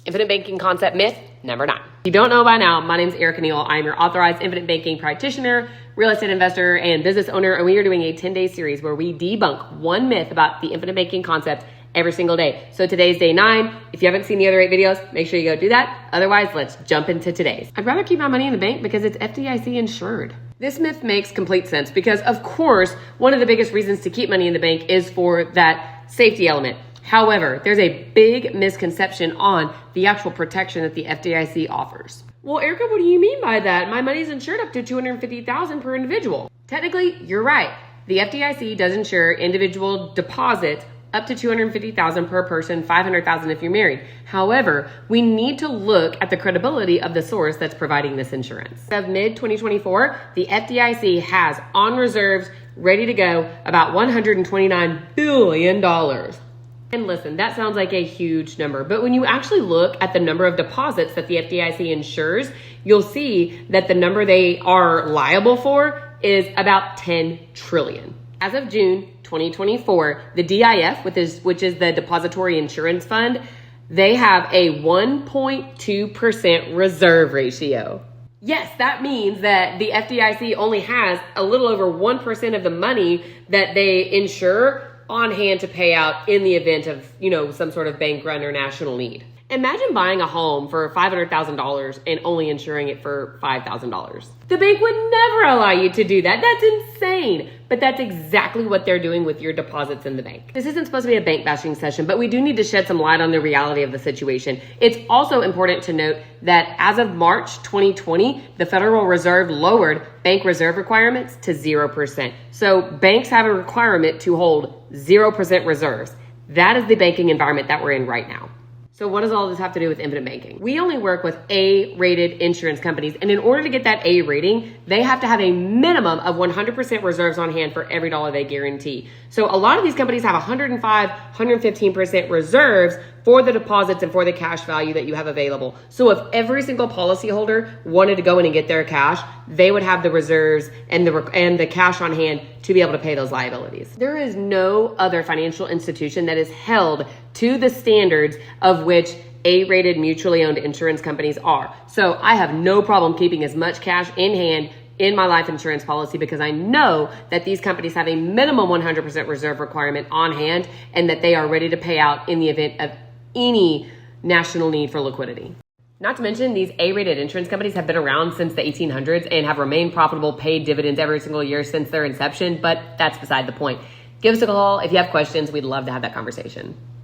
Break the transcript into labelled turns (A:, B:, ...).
A: Infinite banking concept myth number 9. If you don't know by now, my name is Erica Neal. I'm your authorized infinite banking practitioner, real estate investor, and business owner. And we are doing a 10-day series where we debunk one myth about the infinite banking concept every single day. So today's day 9. If you haven't seen the other 8 videos, make sure you go do that. Otherwise, let's jump into today's. I'd rather keep my money in the bank because it's FDIC insured. This myth makes complete sense because, of course, one of the biggest reasons to keep money in the bank is for that safety element. However, there's a big misconception on the actual protection that the FDIC offers. Well, Erica, what do you mean by that? My money's insured up to $250,000 per individual. Technically, you're right. The FDIC does insure individual deposits up to $250,000 per person, $500,000 if you're married. However, we need to look at the credibility of the source that's providing this insurance. As of mid-2024, the FDIC has on reserves, ready to go, about $129 billion. And listen, that sounds like a huge number, but when you actually look at the number of deposits that the FDIC insures, you'll see that the number they are liable for is about 10 trillion. As of June 2024, the DIF, which is the Depository Insurance Fund, they have a 1.2% reserve ratio. Yes, that means that the FDIC only has a little over 1% of the money that they insure on hand to pay out in the event of, some sort of bank run or national need. Imagine buying a home for $500,000 and only insuring it for $5,000. The bank would never allow you to do that. That's insane. But that's exactly what they're doing with your deposits in the bank. This isn't supposed to be a bank bashing session, but we do need to shed some light on the reality of the situation. It's also important to note that as of March 2020, the Federal Reserve lowered bank reserve requirements to 0%. So banks have a requirement to hold 0% reserves. That is the banking environment that we're in right now. So what does all this have to do with infinite banking? We only work with A-rated insurance companies, and in order to get that A rating, they have to have a minimum of 100% reserves on hand for every dollar they guarantee. So a lot of these companies have 105, 115% reserves for the deposits and for the cash value that you have available. So if every single policyholder wanted to go in and get their cash, they would have the reserves and the cash on hand to be able to pay those liabilities. There is no other financial institution that is held to the standards of which A-rated mutually owned insurance companies are. So I have no problem keeping as much cash in hand in my life insurance policy because I know that these companies have a minimum 100% reserve requirement on hand and that they are ready to pay out in the event of any national need for liquidity. Not to mention, these A-rated insurance companies have been around since the 1800s and have remained profitable, paid dividends every single year since their inception, but that's beside the point. Give us a call if you have questions. We'd love to have that conversation.